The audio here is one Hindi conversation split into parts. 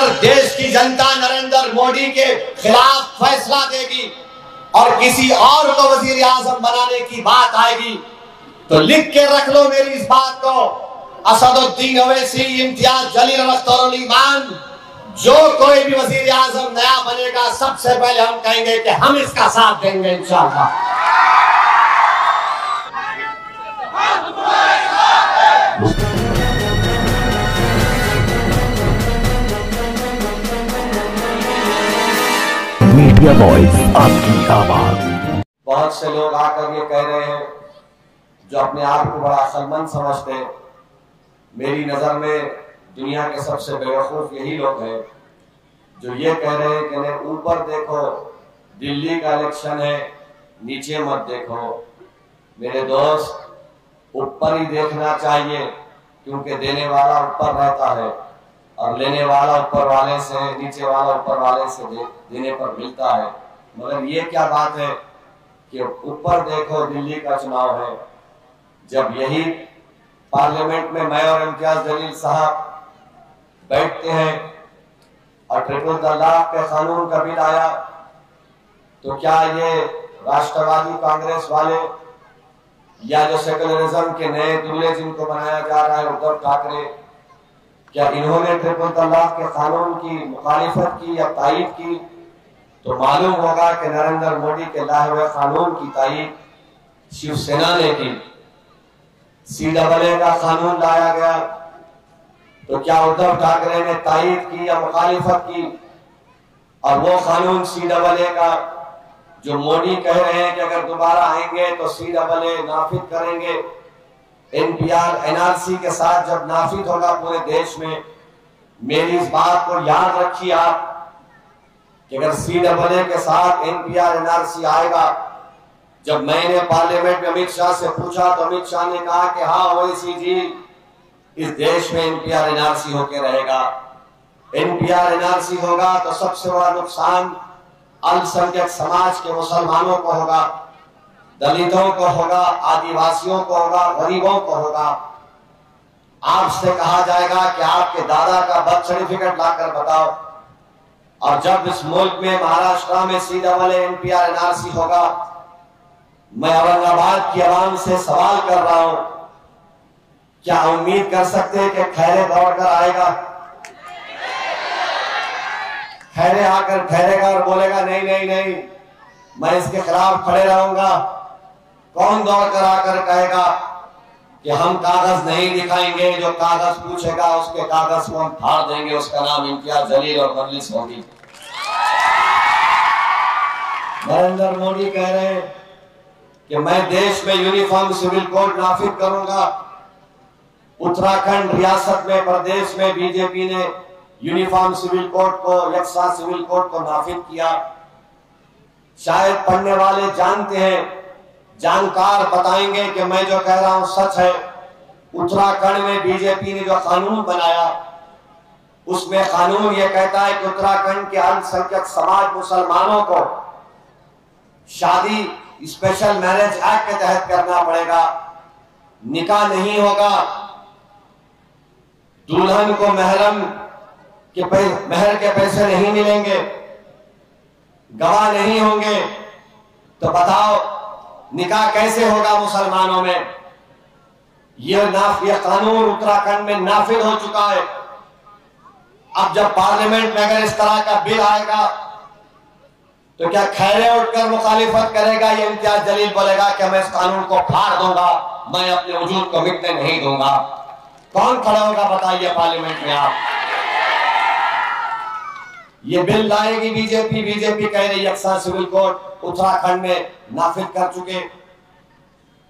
अगर देश की जनता नरेंद्र मोदी के खिलाफ फैसला देगी और किसी और को वजीर आजम बनाने की बात आएगी तो लिख के रख लो मेरी इस बात को, असदुद्दीन ओवैसी, इम्तियाज जलील और अख्तरुल ईमान, जो कोई भी वजीर आजम नया बनेगा सबसे पहले हम कहेंगे कि हम इसका साथ देंगे इंशाअल्लाह। मीडिया वॉइस, आपकी आवाज। बहुत से लोग आकर ये कह रहे हैं जो अपने आप को बड़ा अक्लमंद समझते हैं। मेरी नजर में दुनिया के सबसे बेवकूफ यही लोग हैं जो ये कह रहे हैं कि नहीं ऊपर देखो, दिल्ली का इलेक्शन है, नीचे मत देखो। मेरे दोस्त, ऊपर ही देखना चाहिए क्योंकि देने वाला ऊपर रहता है और लेने वाला ऊपर वाले से, नीचे वाला ऊपर वाले से देने पर मिलता है। मगर ये क्या बात है कि ऊपर देखो, दिल्ली का चुनाव है, जब यही पार्लियामेंट में मैं और इम्तियाज जलील साहब बैठते हैं और ट्रिपल तलाक के कानून का बिल आया तो क्या ये राष्ट्रवादी कांग्रेस वाले या जो सेकुलरिज्म के नए दूल्हे जिनको बनाया जा रहा है उद्धव ठाकरे, क्या इन्होंने ट्रिपल तलाक के कानून की मुखालिफत की या तायीद की? तो मालूम होगा कि नरेंद्र मोदी के लाए हुए कानून की तायीद शिवसेना ने की। CAA का कानून लाया गया तो क्या उद्धव ठाकरे ने तायीद की या मुखालिफत की? और वो कानून CAA का जो मोदी कह रहे हैं कि अगर दोबारा आएंगे तो CAA नाफिज करेंगे, NPR NRC के साथ जब नाफिज होगा पूरे देश में, मेरी इस बात को याद रखिए आप कि अगर CAA के साथ NPR NRC आएगा, जब मैंने पार्लियामेंट में अमित शाह से पूछा तो अमित शाह ने कहा कि हाँ ओवैसी जी, इस देश में NPR NRC होके रहेगा। NPR NRC होगा तो सबसे बड़ा नुकसान अल्पसंख्यक समाज के मुसलमानों को होगा, दलितों को होगा, आदिवासियों को होगा, गरीबों को होगा। आपसे कहा जाएगा कि आपके दादा का बर्थ सर्टिफिकेट लाकर बताओ, और जब इस मुल्क में महाराष्ट्र में CAA NPR NRC होगा, मैं औरंगाबाद की आवाम से सवाल कर रहा हूं, क्या उम्मीद कर सकते हैं कि खैरे दौड़कर आएगा? खैरे आकर ठहरेगा और बोलेगा नहीं नहीं नहीं, मैं इसके खिलाफ खड़े रहूंगा? कौन दौड़कर आकर कहेगा कि हम कागज नहीं दिखाएंगे, जो कागज पूछेगा उसके कागज को हम फाड़ देंगे, उसका नाम इम्तियाज जलील और मजलिस होगी। नरेंद्र मोदी कह रहे हैं कि मैं देश में यूनिफॉर्म सिविल कोड नाफिज करूंगा। उत्तराखंड रियासत में, प्रदेश में बीजेपी ने यूनिफॉर्म सिविल कोड को, यकसा सिविल कोड को नाफिज किया। शायद पढ़ने वाले जानते हैं, जानकार बताएंगे कि मैं जो कह रहा हूं सच है। उत्तराखंड में बीजेपी ने जो कानून बनाया, उसमें कानून यह कहता है कि उत्तराखंड के अल्पसंख्यक समाज मुसलमानों को शादी स्पेशल मैरिज एक्ट के तहत करना पड़ेगा। निकाह नहीं होगा, दुल्हन को महर के पैसे नहीं मिलेंगे, गवाह नहीं होंगे। तो बताओ निकाह कैसे होगा मुसलमानों में? यह कानून उत्तराखंड में नाफिज हो चुका है। अब जब पार्लियामेंट में अगर इस तरह का बिल आएगा तो क्या खैरे उठकर मुखालिफत करेगा? ये इम्तियाज जलील बोलेगा कि मैं इस कानून को फाड़ दूंगा, मैं अपने वजूद को मिटने नहीं दूंगा? कौन खड़ा होगा बताइए पार्लियामेंट में? आप ये बिल लाएगी बीजेपी। बीजेपी कह रही यकसा सिविल कोड उत्तराखंड में नाफिज कर चुके।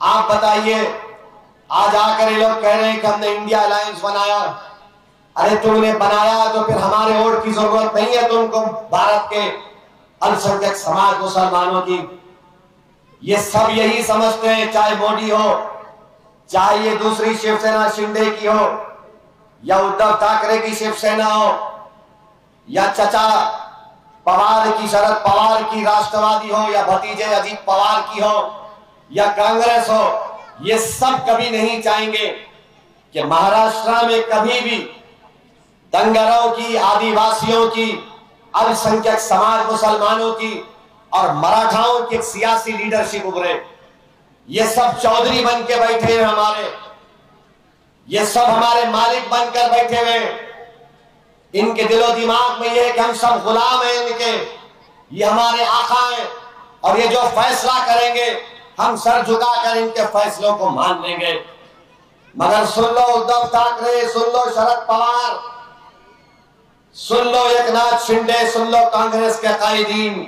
आप बताइए, आज आकर ये लोग कह रहे हैं कि हमने इंडिया अलायंस बनाया। अरे तुमने बनाया तो फिर हमारे वोट की जरूरत नहीं है तुमको, भारत के अल्पसंख्यक समाज मुसलमानों की। ये सब यही समझते हैं, चाहे मोदी हो, चाहे ये दूसरी शिवसेना शिंदे की हो, या उद्धव ठाकरे की शिवसेना हो, या चचा पवार की, शरद पवार की राष्ट्रवादी हो, या भतीजे अजीत पवार की हो, या कांग्रेस हो। ये सब कभी नहीं चाहेंगे कि महाराष्ट्र में कभी भी दंगरों की, आदिवासियों की, अल्पसंख्यक समाज मुसलमानों की और मराठाओं की एक सियासी लीडरशिप उभरे। ये सब चौधरी बन के बैठे हैं हमारे, ये सब हमारे मालिक बनकर बैठे हुए। इनके दिलो दिमाग में ये है कि हम सब गुलाम हैं इनके, ये हमारे आका हैं और ये जो फैसला करेंगे हम सर झुकाकर इनके फैसलों को मान लेंगे। मगर सुन लो उद्धव ठाकरे, सुन लो शरद पवार, सुन लो एकनाथ शिंदे, सुन लो कांग्रेस के कायदीन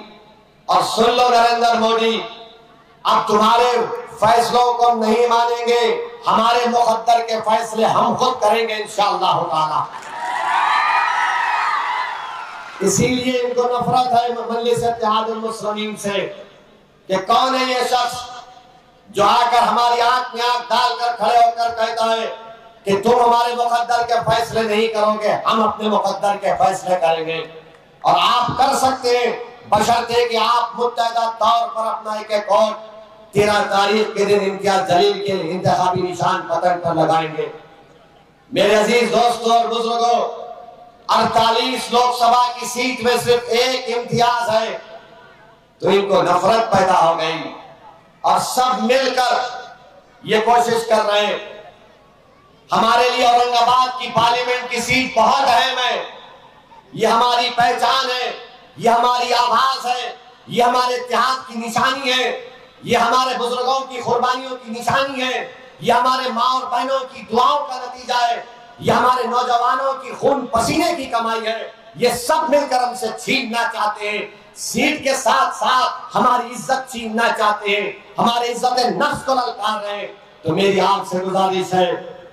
और सुन लो नरेंद्र मोदी, अब तुम्हारे फैसलों को हम नहीं मानेंगे, हमारे मुकद्दर के फैसले हम खुद करेंगे इंशाअल्लाह ताला। इसीलिए इनको नफरत है मजलिस इत्तेहादुल मुस्लिमीन से कि कौन है ये शख्स जो आकर हमारी आंख में आंख डालकर खड़े होकर कहता है कि तुम हमारे मुकद्दर के फैसले नहीं करोगे, हम अपने मुकद्दर के फैसले करेंगे। और आप कर सकते हैं बशर्ते कि आप मुत्तहदा तौर पर अपना एक वोट 13 तारीख के दिन इम्तियाज जलील के इंतखाबी निशान पतन पर लगाएंगे। मेरे अजीज दोस्तों और बुजुर्गों, 48 लोकसभा की सीट में सिर्फ एक इम्तियाज है, तो इनको नफरत पैदा हो गई और सब मिलकर ये कोशिश कर रहे हैं। हमारे लिए औरंगाबाद की पार्लियामेंट की सीट बहुत अहम है, ये हमारी पहचान है, ये हमारी आवाज है, ये हमारे इत्तेहाद की निशानी है, ये हमारे बुजुर्गों की कुर्बानियों की निशानी है, ये हमारे माँ और बहनों की दुआओं का नतीजा है, ये हमारे नौजवानों की खून पसीने की कमाई है। ये सब मिलकर हमसे छीनना चाहते हैं, सीट के साथ साथ हमारी इज्जत छीनना चाहते हैं, हमारे इज्जत नफ्स को ललकार रहे हैं। तो मेरी आपसे गुजारिश है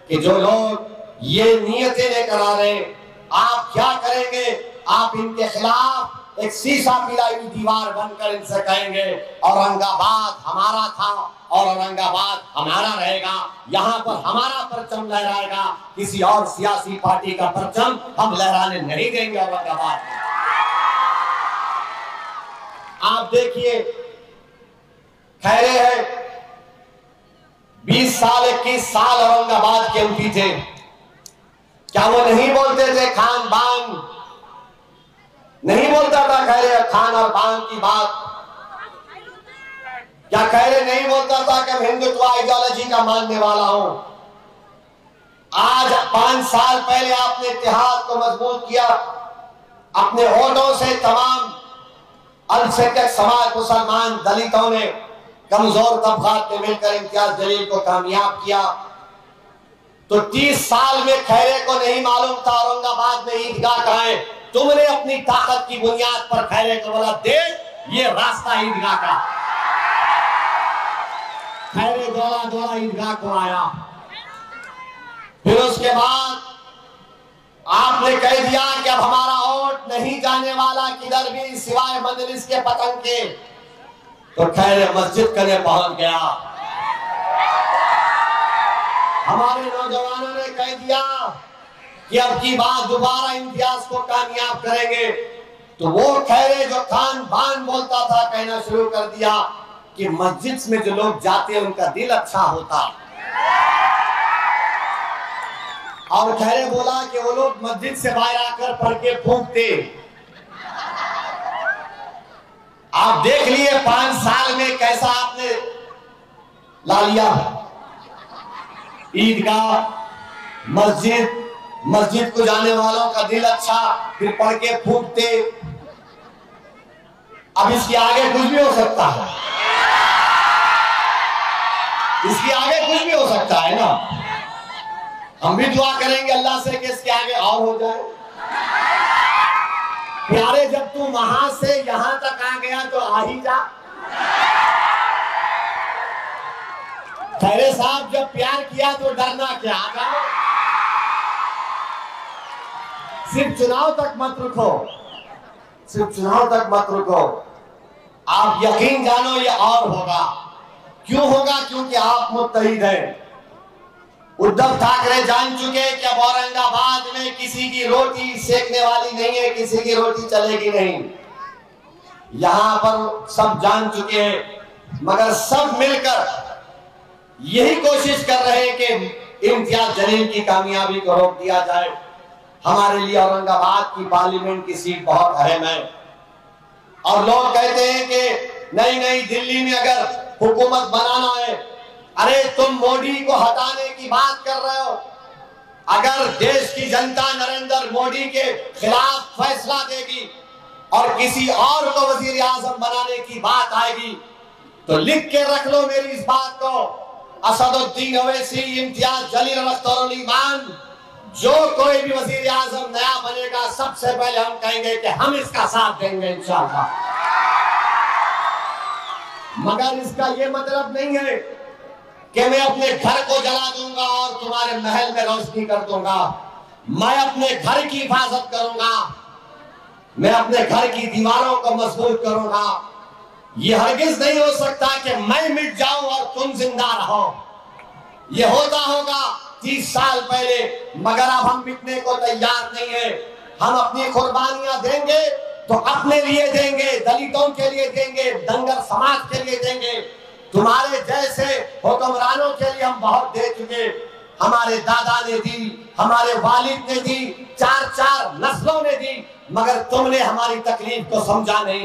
कि जो लोग ये नियतें लेकर आ रहे हैं, आप क्या करेंगे? आप इनके खिलाफ एक शीशा पिलाई हुई दीवार बनकर इनसे कहेंगे औरंगाबाद हमारा था और औरंगाबाद हमारा रहेगा, यहाँ पर हमारा परचम लहराएगा, किसी और सियासी पार्टी का परचम हम लहराने नहीं देंगे औरंगाबाद। आप देखिए, खैरे है 20 साल 21 साल औरंगाबाद के एमपी थे, क्या वो नहीं बोलते थे खान बान? नहीं बोलता था खैरे खान और बान की बात? क्या खैरे नहीं बोलता था कि मैं हिंदुत्व आइडियोलॉजी का मानने वाला हूं? आज 5 साल पहले आपने इत्तेहाद को मजबूत किया, अपने वोटों से तमाम अल्पसंख्यक समाज मुसलमान दलितों ने, कमजोर तबकात ने मिलकर इम्तियाज जलील को कामयाब किया। तो 30 साल में खैरे को नहीं मालूम था औरंगाबाद में ईदगाह कहां है। तुमने अपनी ताकत की बुनियाद पर खैरे को बोला देख ये रास्ता ईदगाह का। खैरे दौड़ा दौड़ा ईदगाह को आया, फिर उसके बाद आपने कह दिया कि अब हमारा वोट नहीं जाने वाला किधर भी सिवाय मजलिस के पतंग के। तो खैरे मस्जिद करने पहुंच गया। हमारे नौजवानों ने कह दिया कि अब की बात दोबारा इम्तियाज को कामयाब करेंगे। तो वो खैरे जो खान बान बोलता था कहना शुरू कर दिया कि मस्जिद में जो लोग जाते हैं उनका दिल अच्छा होता, और खैरे बोला कि वो लोग मस्जिद से बाहर आकर पढ़ के फूंकते। आप देख लिए 5 साल में कैसा आपने ला लिया। ईदगाह मस्जिद, मस्जिद को जाने वालों का दिल अच्छा, फिर पढ़ के फूंकते। अब इसके आगे कुछ भी हो सकता है, इसके आगे कुछ भी हो सकता है ना। हम भी दुआ करेंगे अल्लाह से कि इसके आगे और हो जाए। प्यारे जब तू वहां से यहां तक आ गया तो आ ही जा। खैरे साहब जब प्यार किया तो डरना क्या, आ जाओ। सिर्फ चुनाव तक मत रुको, सिर्फ चुनाव तक मत रुको। आप यकीन जानो ये और होगा। क्यों होगा? क्योंकि आप मुत्तहिद हैं। उद्धव ठाकरे जान चुके कि अब औरंगाबाद में किसी की रोटी सेकने वाली नहीं है, किसी की रोटी चलेगी नहीं। यहां पर सब जान चुके हैं, मगर सब मिलकर यही कोशिश कर रहे हैं कि इम्तियाज जलील की कामयाबी को रोक दिया जाए। हमारे लिए औरंगाबाद की पार्लियामेंट की सीट बहुत अहम है। और लोग कहते हैं कि नहीं नहीं, दिल्ली में अगर हुकूमत बनाना है, अरे तुम मोदी को हटाने की बात कर रहे हो। अगर देश की जनता नरेंद्र मोदी के खिलाफ फैसला देगी और किसी और को वजीर आजम बनाने की बात आएगी तो लिख के रख लो मेरी इस बात को, असदुद्दीन ओवैसी, इम्तियाज जलील और अख्तरुल ईमान, जो कोई भी वजीर आजम नया बनेगा सबसे पहले हम कहेंगे कि हम इसका साथ देंगे इंशाअल्लाह। मगर इसका ये मतलब नहीं है कि मैं अपने घर को जला दूंगा और तुम्हारे महल में रोशनी कर दूंगा। मैं अपने घर की हिफाजत करूंगा, मैं अपने घर की दीवारों को मजबूत करूंगा। यह हरगिज नहीं हो सकता कि मैं मिट जाऊं और तुम जिंदा रहो। यह होता होगा 30 साल पहले, मगर अब हम मिटने को तैयार नहीं है। हम अपनी कुर्बानियां देंगे तो अपने लिए देंगे, दलितों के लिए देंगे, दंगर समाज के लिए देंगे। तुम्हारे जैसे हुक्मरानों के लिए हम बहुत दे चुके। हमारे दादा ने दी, हमारे वालिद ने दी, 4-4 नस्लों ने दी, मगर तुमने हमारी तकलीफ को समझा नहीं।